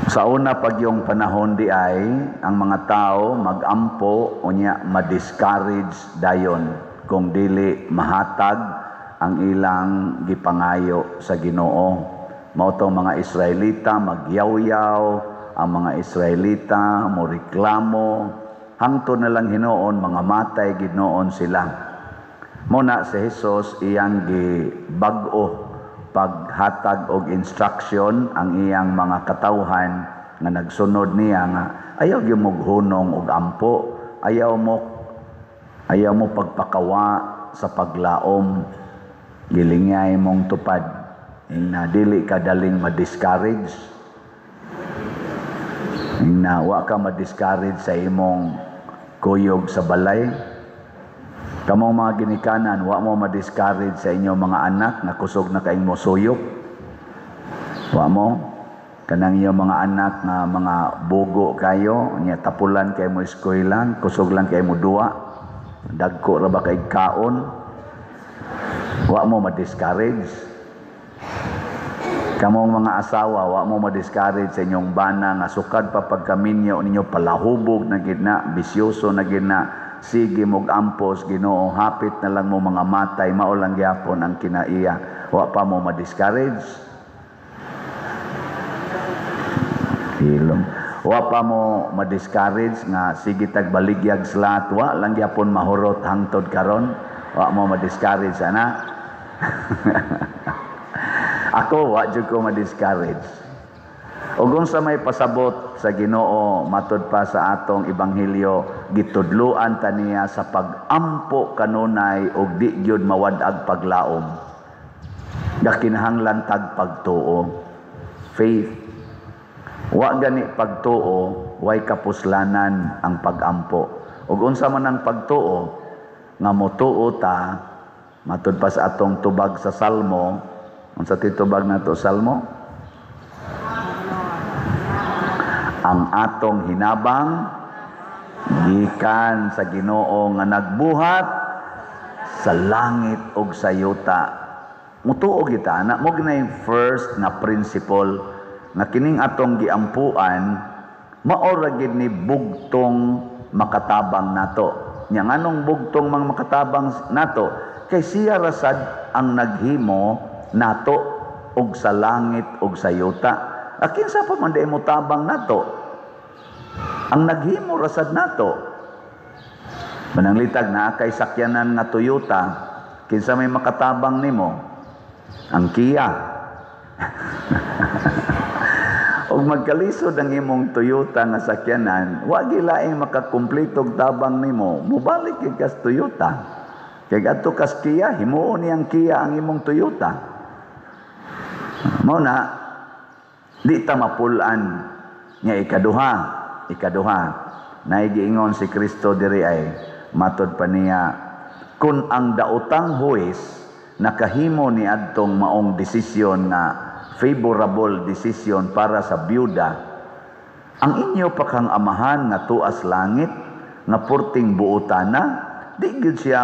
Sa una pag yung panahon di ay ang mga tao magampo unya ma-discourage dayon kung dili mahatag ang ilang gipangayo sa Ginoo. Mao tong mga Israelita magyawyaw, ang mga Israelita mo reklamo, hangtod na lang hinuon mga matay ginoon sila. Muna si Jesus iyang gibag-o paghatag og instruction ang iyang mga katawhan nga nagsunod niya nga ayaw gyud mo hunong og ampo, ayaw mo pagpakawa sa paglaom, gilingay mong tupad na dili ka daling ma-discourage, na wa ka ma-discourage sa imong kuyog sa balay. Kamong mga ginikanan, wa mo ma-discourage sa inyong mga anak na kusog na kaing mosuyok. Wa mo. Kanang inyong mga anak na mga bugo kayo, niya tapulan kay mo eskwelahan, kusog lang kay mo duwa, dagko ra ba kay kaon. Wa mo ma-discourage. Kamong mga asawa, wa mo ma-discourage sa inyong bana nga sukad pa pagkaminyo ninyo palahubog na gid na, bisyoso na gid na. Sige mog ampos Ginoo, hapit na lang mo mga matay, mao lang gyapon ang kinaiya. Wa pa mo ma-discourage. Hilom. Wa pa mo ma-discourage nga sige tagbaligyag slat, wa lang gyapon mahurot hangtod karon. Wa mo ma-discourage ana. Ako wa jud ko ma-discourage. Ug unsa may pasabot sa Ginoo matud pa sa atong ebanghelyo, gitudloan ta niya sa pagampo kanunay ug di gyud mawad-ag paglaom. Dakinahanglan tag pagtuo. Faith. Wa gani pagtuo, way kapuslanan ang pagampo. Ug unsa man ang pagtuo nga motuo ta matud pa sa atong tubag sa Salmo, unsa titubag nato Salmo? Ang atong hinabang gikan sa Ginoo nga nagbuhat sa langit ug sa yuta. Mutuo kita na mo ginay first na principle nga kining atong giampuan mao ra gid ni bugtong makatabang nato. Nya nganong bugtong mang makatabang nato kay siya rasad ang naghimo nato ug sa langit ug sa yuta. Kinsa pa man di mo tabang nato? Ang naghimo rasad nato. Mananglitag na kay sakyanan nga Toyota, kinsa may makatabang nimo? Ang Kia. Og magkalisod ang imong Toyota nga sakyanan, wa gilaing makakumpletog tabang nimo. Mubalik kay kas Toyota. Kay adto kas Kia, himuon niyang Kia ang imong Toyota. Mao na di ta mapulan nga ikaduha naigiingon si Kristo diri ay matud pa niya kun ang daotang huwes nakahimo ni adtong maong desisyon nga favorable decision para sa byuda, ang inyo pa kang amahan nga tuas langit nga purting buotana di gid siya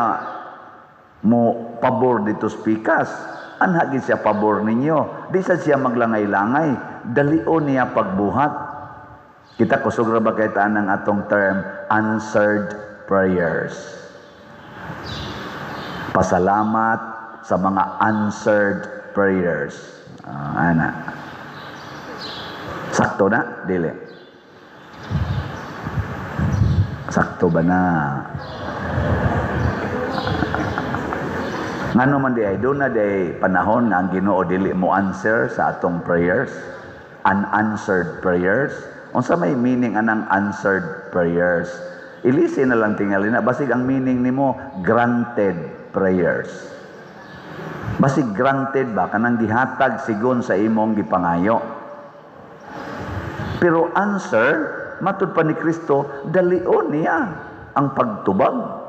mo pabor dito spikas, anha gid siya pabor ninyo, di siya maglangay-langay, dalion niya pagbuhat. Kita kusog ra ba kay taan ang atong term answered prayers. Pasalamat sa mga answered prayers. Ana. Sakto na dili. Sakto ba na? Ngano man di ay do na day panahon nga ang Ginoo dili mo answer sa atong prayers, unanswered prayers. Unsa may meaning anang answered prayers? Ilisi na lang tingali na basig ang meaning nimo granted prayers. Basig granted ba kanang gihatag sigon sa imong gipangayo. Pero answer matud pa ni Kristo dalion niya ang pagtubag.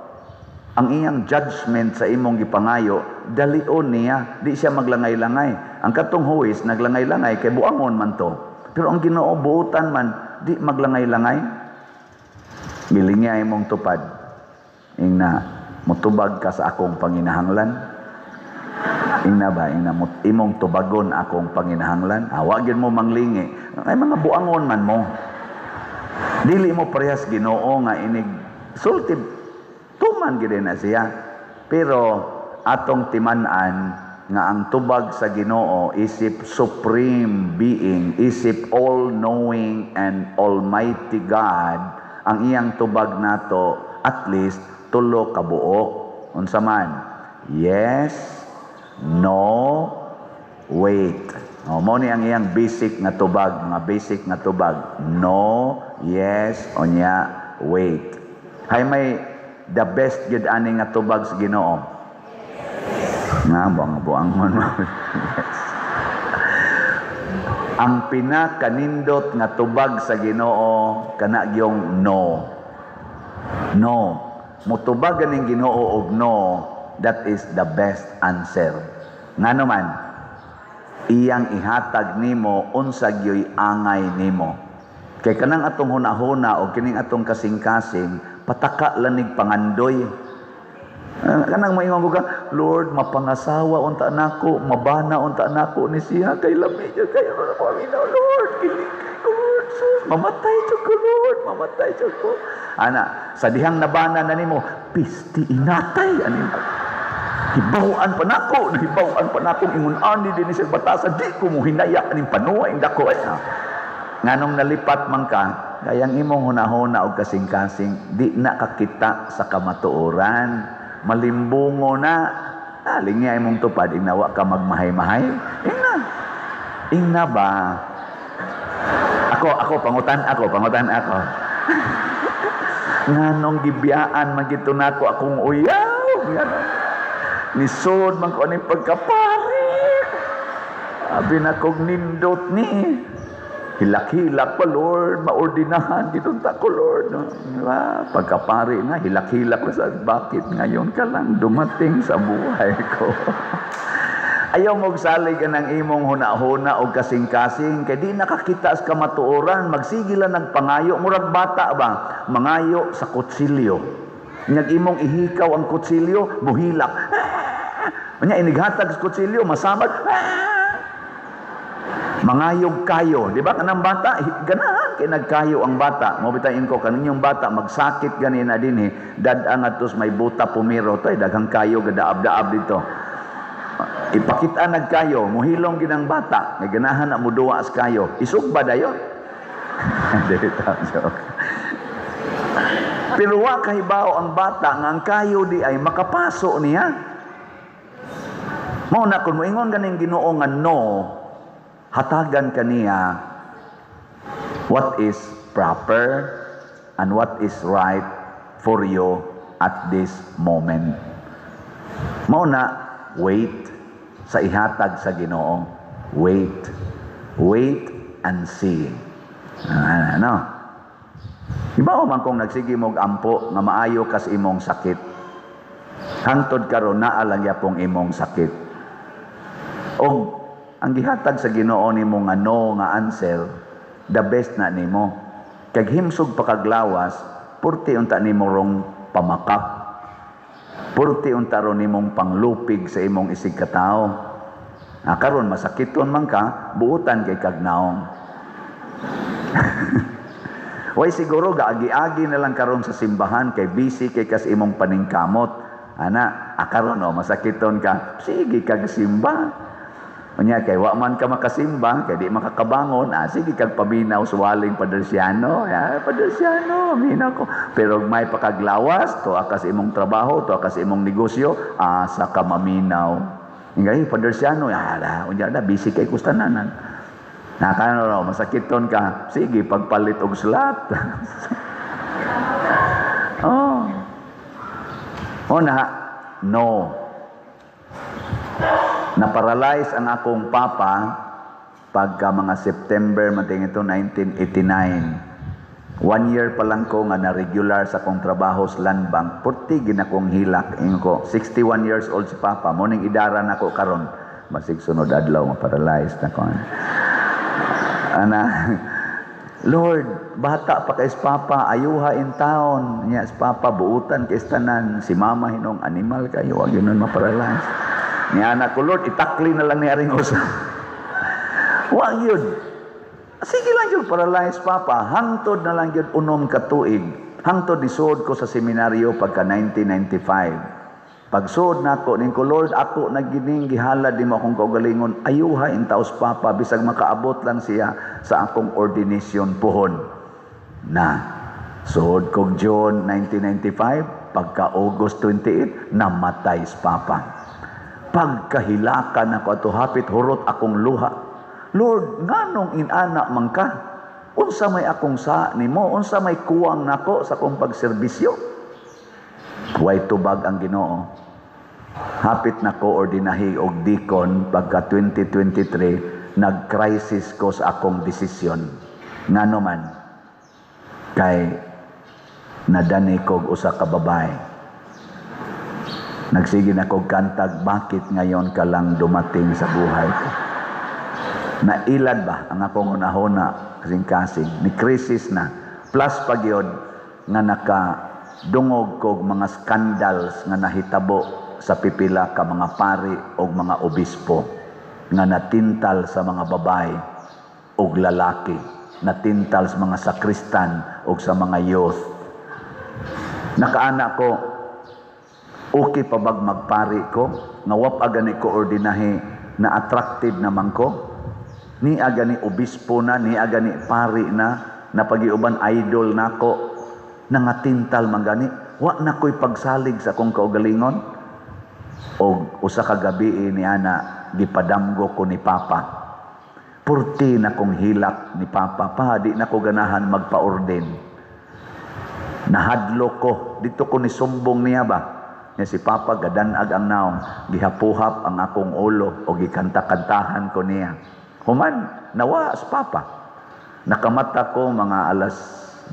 Ang iyang judgment sa imong gipangayo dalion niya, di siya maglangay-langay. Ang katong huwis naglangay-langay kay buangon man to. Pero ang Ginoo buutan man di maglangay-langay. Bilingya imong tupad. Ingna motubag ka sa akong panginahanglan. Ingna ba, imong tubagon akong panginahanglan. Wag yun mo manglingi. Ay mga buangon man mo. Dili mo parehas Ginoo nga inig sulti tuman gid na siya. Pero atong timan-an nga ang tubag sa Ginoo isip supreme being, isip all-knowing and almighty God. Ang iyang tubag nato at least tulo ka buok. Unsa man? Yes, no, wait. Mo ni ang iyang basic nga tubag, mga basic nga tubag. No, yes, onya, wait. Hay may the best gid ani nga tubag sa Ginoo. Nga buang mo. Yes. Ang pinakanindot nga tubag sa Ginoo kana gyung no. No. Mutubag ganing Ginoo og no, that is the best answer. Ngano man, iyang ihatag nimo unsa gyoy angay nimo. Kay kanang atong hunahuna o kining atong kasing-kasing pataka lanig pangandoy. Kanang maingon ko ka, Lord, mapangasawa unta nako, mabana unta nako ni siya kay lami jud kay ano na kami na Lord, kiling kay Lord, sus, mamatay jud ko Lord, mamatay jud ko. Ana, sa dihang nabana na nimo, pisti inatay ani. Hibawan pa nako, hibawan pa nako ingon ani dinhi sa batasan, di ko mo hinaya aning panuwa ing dako ay. Nganong nalipat man ka, gayang imong hunahuna og kasing-kasing, di na kakita sa kamatuoran. Malimbungo na. Lingi imong tupad, inawa ka magmahay-mahay. Ingna ba? Ako, pangutan ako. Nganong gibiyaan magito nako akong uyaw. Nisod man ko aning pagkapari. Abi na kog nindot ni. Hilak-hilak pa, Lord. Maordinahan dito ko, Lord. Pagkapari na, hilak-hilak ko sa bakit ngayon ka lang dumating sa buhay ko. Ayaw mong salig ka ng imong huna-huna o kasing-kasing. Kaya di nakakita sa kamatuoran. Magsigila nagpangayo. Murag bata ba? Mangayo sa kutsilyo. Nag-imong ihikaw ang kutsilyo, buhilak. Manya inighatag sa kutsilyo, masamad. Mangayog kayo, di ba? Kanang bata, ganahan kay nagkayo ang bata. Mabitayin ko kaninyong bata magsakit ganina din dadang atos may buta pumiro toy daghang kayo gadaab-daab dito. Ipakita nagkayo, muhilong ginang bata, nga ganahan na muduwa as kayo. Isog ba dayon? Pero wa kahibaw ang bata nga ang kayo di ay makapaso niya. Mao na kun moingon ganing Ginoo nga no, hatagan kaniya what is proper and what is right for you at this moment. Mao na, wait sa ihatag sa Ginoo. Wait and see. Ano? Ibaw man kung nagsige mog ampo nga maayo kas imong sakit. Hangtod karon naa lang yapong imong sakit. Og ang gihatag sa Ginoo nimo nga no nga answer, the best na nimo. Kag himsog pakaglawas, purti unta nimo rong pamakap. Purti unta ron nimong panglupig sa imong isig katao. Karon masakiton man ka, buutan kay kagnaong. Way siguro gaagi-agi na lang karon sa simbahan kay busy kay kas imong paningkamot. Ana, karon masakiton ka, sige kag simba. Unya kay wa man ka makasimba, kay di makakabangon, sige kag paminaw suwaling padersyano. Padersyano, minaw ko. Pero may pakaglawas, to akas imong trabaho, to akas imong negosyo, sa ka maminaw. Ingay padersyano, unya na busy kay kustananan. Nakano masakiton ka, sige pagpalit og slot. No. Naparalyze ang akong papa pagka mga September mating ito 1989. 1 year pa lang ko nga na regular sa akong trabaho sa land bank. Purti ginakong hilak ko. 61 years old si papa. Muning idara na ko karon. Masig sunod adlaw maparalyze na ko. Lord, bata pa kay papa, ayuha in town. Nya si papa buutan kay tanan, si mama hinong animal kayo, wag yun maparalyze. Ni anak ko, Lord, itakli na lang ni aring usa. Wa yun. Sige lang yun, paralyze papa. Hangtod na lang yun, unom katuig. Hangtod nisod ko sa seminaryo pagka 1995. Pagsuod na ako, ning ko, Lord, ako nagining gihalad di mo akong kaugalingon, ayuha in taos papa, bisag makaabot lang siya sa akong ordination puhon. Na, suod kong June 1995, pagka August 28, namatay si papa. Pagkahilakan ako ato, hapit hurot akong luha. Lord, nganong inana man ka? Unsa may akong sa nimo, unsa may kuwang nako sa akong pagserbisyo? Way tubag ang Ginoo. Hapit na ko ordinahi og deacon pagka 2023, nag-crisis ko sa akong desisyon. Ngano man, kay nadani kog usa ka babae. Nagsige na kog kantag, bakit ngayon ka lang dumating sa buhay ko? Nailad ba ang akong unahona kasing-kasing, ni krisis na, plus pagyod nga nakadungog kog mga scandals nga nahitabo sa pipila ka mga pari o mga obispo nga natintal sa mga babae o lalaki, natintal sa mga sakristan o sa mga youth. Nakaana ko, okay pa bag magpari ko, nga wap agani ko ordinahi na attractive naman ko, ni agani obispo na, ni agani pari na pagiuban idol nako, nangatintal man gani, wa na ko'y pagsalig sa akong kaugalingon. O usa ka gabi ni ana gipadamgo ko ni papa. Purti na kong hilak ni papa, di na ko ganahan magpa-orden. Nahadlo ko dito ko ni sumbong niya ba nga si papa gadanag ang naong, gihapuhap ang akong ulo o gikanta-kantahan ko niya. Human nawa sa papa. Nakamata ko mga alas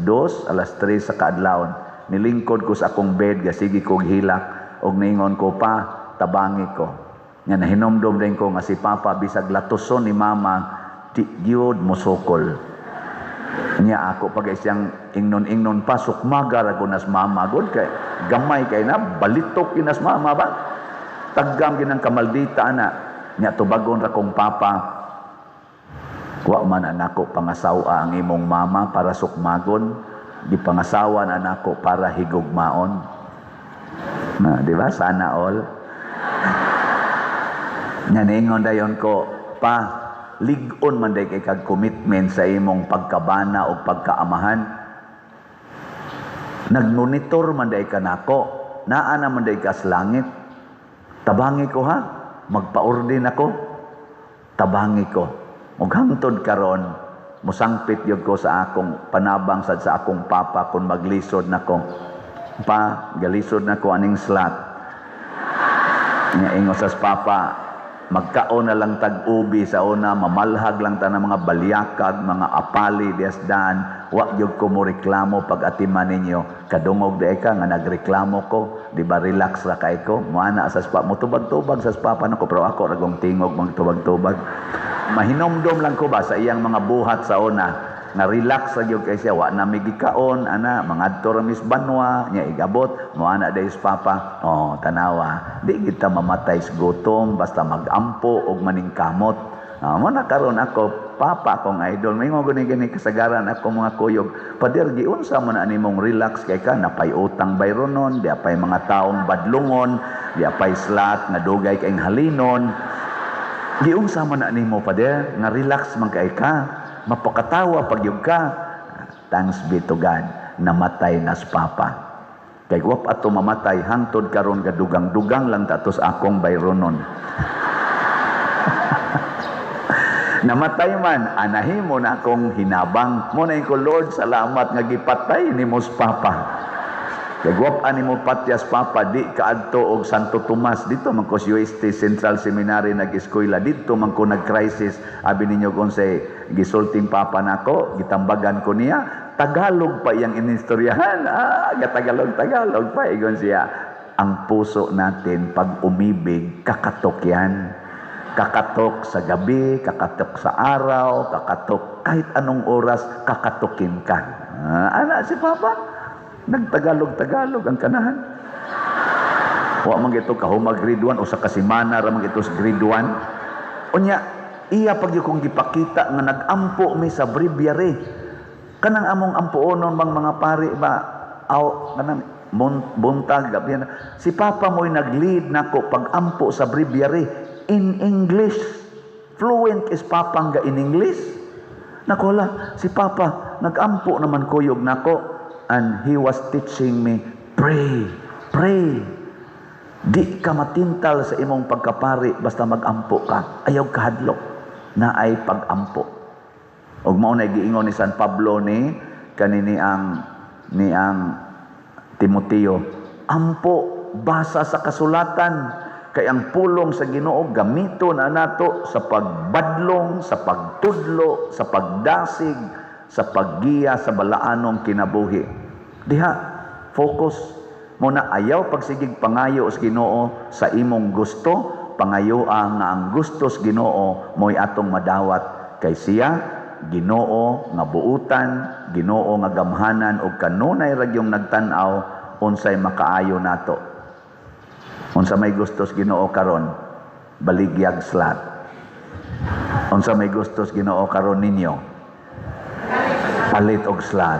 2, alas 3 sa kaadlawon. Nilingkod ko sa akong bed, gasigi kong hilak og ningon ko pa tabangi ko. Nga nahinomdom din ko nga si papa bisag latuson ni mama di gyud mosokol. Nya ako pag siyang ingnon-ingnon pa sukmagar ako nas mama gud kay gamay kay na balitok kinas mama ba. Taggam ginang kamaldita ana. Nya tubagon ra kong papa. Wa man anako pangasawa ang imong mama para sukmagon, gipangasawan anako para higugmaon. Na, di ba? Sana all. Naningon dayon ko, pa, ligon man day kay kag commitment sa imong pagkabana o pagkaamahan. Nagmonitor man day ka nako, naa man day ka sa langit. Tabangi ko ha, magpa-orden ako. Tabangi ko. Ug hangtod karon, musangpit yun ko sa akong panabang sa akong papa kung maglisod nako. Pa, galisod na ko aning slot. Nga ingo sa papa, magkaon na lang tag-ubi sa una, mamalhag lang ta ng mga balyakag, mga apali, diasdaan, wa gyud ko mo reklamo pag atiman ninyo. Kadungog di ka nga nagreklamo ko, di ba relax ra kay ko, muana sa papa, mutubag-tubag sa papa nako, pero ako ragong tingog magtubag-tubag. Mahinomdom lang ko ba sa iyang mga buhat sa una, nga relax ra gyud kay siya, wa na migikaon ana mangadto ra mis banwa nya igabot mo ana dayos papa, oh tanawa di kita mamatay sa gutom basta magampo og maningkamot. Mo na karon ako papa kong idol mingo gani kasagaran ako mga kuyog pader giunsa man ani mong relax kay ka napay utang bayronon, di apay mga taong badlungon, di apay slat nga dugay kay halinon. Giunsa man ani mo pader nga relax man kay ka, mapakatawa pagyug ka. Thanks be to God, namatay na si papa. Kay wap ato mamatay hangtod karon gadugang-dugang lang tatos akong bayronon. Namatay man, anahimo na akong hinabang. Muna ko, Lord, salamat nga gipatay ni mo si papa. Kay guwap ani mo patyas papa, di kaadto og Santo Tomas, dito man ko sa UST Central Seminary nag-eskwela, dito man ko nag-crisis, abi ninyo kung say, gisulting papa nako, gitambagan ko niya, Tagalog pa iyang inistoryahan, Tagalog pa, igon siya. Ang puso natin, pag umibig, kakatok yan. Kakatok sa gabi, kakatok sa araw, kakatok kahit anong oras, kakatokin ka. Ana si papa, nagtagalog-tagalog ang kanahan. Wa man gito kahumag grade 1 o sa kasimana ra man gito sa grade 1. Unya iya pag kong gipakita nga nagampo mi sa breviary. Kanang among ampuonon bang mga pari ba aw kanang buntag gabi na. Si Papa mo'y nag-lead nako pag-ampo sa breviary in English. Fluent is Papa nga in English. Nakola, si Papa nag-ampo naman kuyog nako and he was teaching me, pray, pray. Di ka matintal sa imong pagkapari basta mag-ampo ka. Ayaw kahadlok na ay pag-ampo. Og mao na giingon ni San Pablo ni kanini ang Timoteo, ampo basa sa kasulatan kay ang pulong sa Ginoo gamiton na nato sa pagbadlong, sa pagtudlo, sa pagdasig, sa paggiya sa balaanong kinabuhi. Diha focus mo na ayaw pagsigig pangayo sa Ginoo sa imong gusto, pangayo ang ang gustos Ginoo mo'y atong madawat kay siya Ginoo nga buutan, Ginoo nga gamhanan ug kanunay ra gyung nagtan-aw unsay makaayo nato. Unsa may gustos Ginoo karon, baligyag slat. Unsa may gustos Ginoo karon ninyo, palit og slat.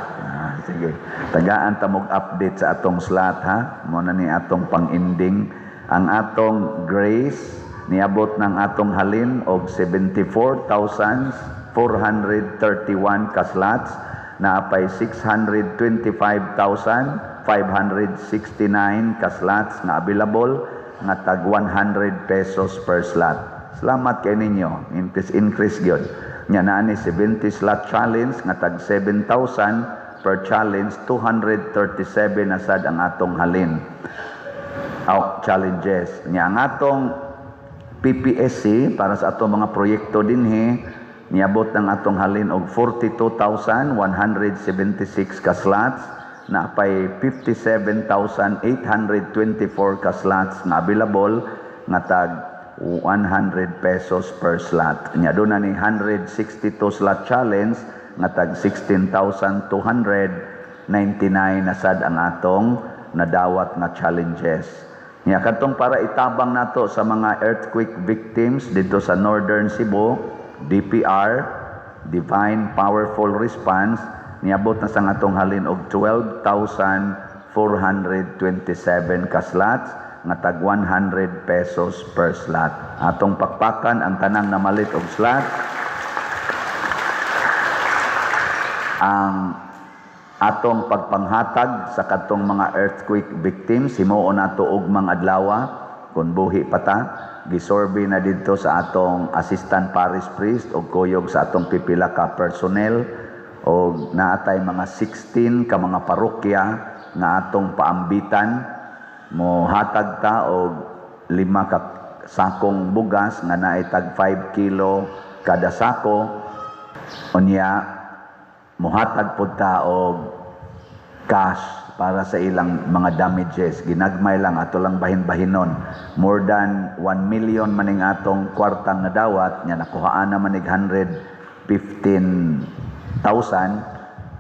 Sige, tagaan ta mog update sa atong slat ha. Mo na ni atong pang-ending. Ang atong grace niabot ng atong halin og 74,431 ka slots na apay 625,569 ka slots na available nga tag 100 pesos per slot. Salamat kay ninyo. Increase gyud. Nya naa ni 70 slot challenge nga tag 7,000 per challenge, 237 na sad ang atong halin. Challenges. Nya ang atong PPSC para sa atong mga proyekto dinhi niabot ng atong halin og 42,176 ka slots na apay 57,824 ka slots na available nga tag 100 pesos per slot. Nya do na ni 162 slot challenge nga tag 16,299 na sad ang atong nadawat na challenges. Nya kadtong para itabang nato sa mga earthquake victims dito sa Northern Cebu, DPR, Divine Powerful Response, niabot na sa atong halin og 12,427 ka slots nga tag 100 pesos per slot. Atong pakpakan ang tanang namalit og slot. Ang atong pagpanghatag sa katong mga earthquake victims himuon nato og mga adlaw kun buhi pa ta. Gisorbe na dito sa atong assistant parish priest o kuyog sa atong pipila ka personnel o naatay mga 16 ka mga parokya na atong paambitan mo hatag ta og 5 ka sakong bugas nga naay tag 5 kilo kada sako. Unya mohatag pud ta og cash para sa ilang mga damages. Ginagmay lang ato lang bahin-bahinon. More than 1 million maning atong kwartang nadawat nya nakuhaan naman ig 115,000.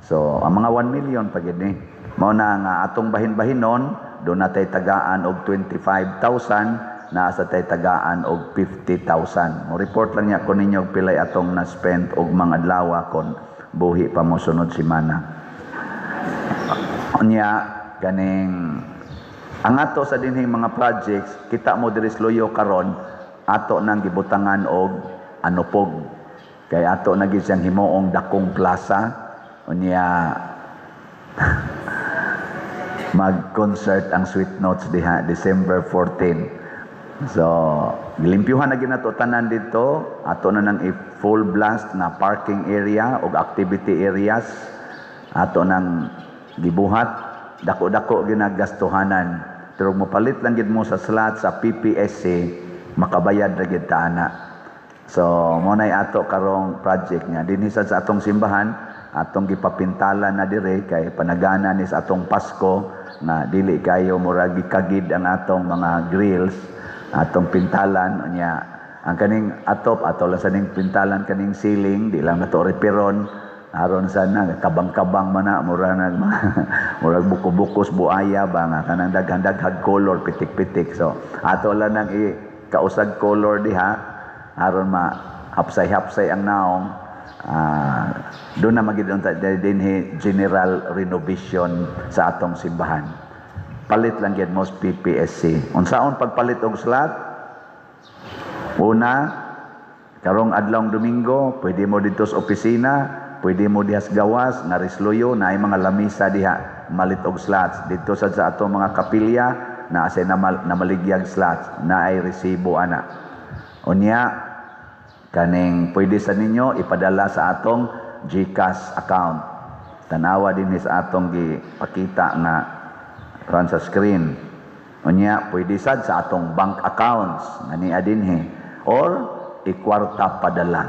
So ang mga 1 million pa gid ni. Mao na nga atong bahin-bahinon do natay tagaan og 25,000 na sa tay tagaan og 50,000. Mo report lang niya ko ninyo pilay atong na-spend og mga adlaw kon buhi pa mo sunod semana. Unya ganing ang ato sa dinhing mga projects kita mo diri sa Loyo karon ato nang gibutangan og anupog kay ato na gid siyang himuong dakong plaza. Unya mag-concert ang Sweet Notes diha December 14. So gilimpyuhan na gid nato tanan dito. Ato na nang i-full blast na parking area og activity areas. Ato nang gibuhat dako-dako ginagastuhanan pero mopalit lang gid mo sa slot sa PPSC makabayad ra gid ta ana. So mo nay ato karong project niya dinhi sa atong simbahan atong gipapintalan na dire kay panagana ni sa atong Pasko na dili kayo murag gikagid ang atong mga grills atong pintalan niya ang kaning atop ato lang sa ning pintalan kaning ceiling di lang nato repiron aron sana kabang-kabang man na murag murag buko-bukos buaya ba nga kanang daghan-daghag color pitik-pitik. So ato lang nang kausag color diha aron hapsay-hapsay ang naong. Doon na magiging dinhi general renovation sa atong simbahan. Palit lang gyud most PPSC. Unsaon pagpalit og slot? Una, karong adlawng Domingo, pwede mo dito sa opisina, pwede mo diha sa gawas, nga risloyo, na ay mga lamisa diha, malit og slots. Dito sa atong mga kapilya, na asay na maligyag slots, na ay resibo ana. Unya, kaning pwede sa ninyo ipadala sa atong GCash account. Tanawa din sa atong gipakita nga ron sa screen. Unya, pwede sad sa atong bank accounts, nga niya dinhi, or ikwarta padala.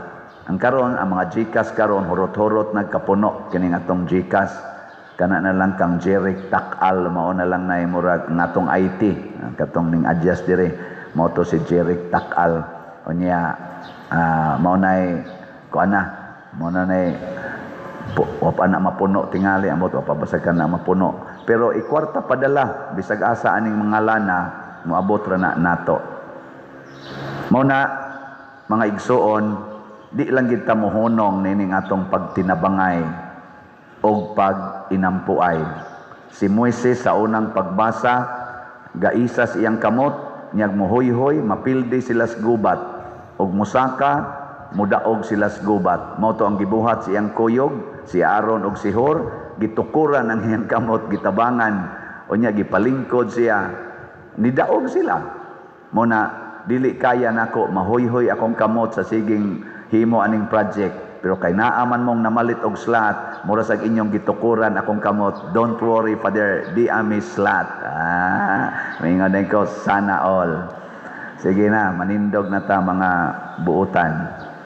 Ang karon ang mga GCash karon hurot-hurot nagkapuno kining atong GCash kana na lang kang Jeric Takal mao na lang nay murag natong IT katong ning adjust dire mao to si Jeric Takal unya mao nay kuana mao na nay wa pa na mapuno tingali amot wa pa basagan na mapuno pero ikwarta padala bisag asa aning mga lana moabot ra na nato mao na mga igsuon. Di lang kita mohonong nining atong pagtinabangay o pag-inampuay. Si Moises sa unang pagbasa, gaisa siyang kamot, niyag muhoy-hoy, mapildi sila sa gubat. Og musaka, mudaog sila sa gubat. Mao to ang gibuhat siyang kuyog, si Aaron og si Hur, gitukuran ang iyang kamot, gitabangan, o niya gipalingkod siya. Nidaog sila. Muna, dili kaya nako mahoy-hoy akong kamot sa siging himo aning project pero kay naaman mong namalit og slot mura sa inyong gitukuran akong kamot, don't worry Father, di ami slot. Mingon ko sana all. Sige na, manindog na ta mga buutan.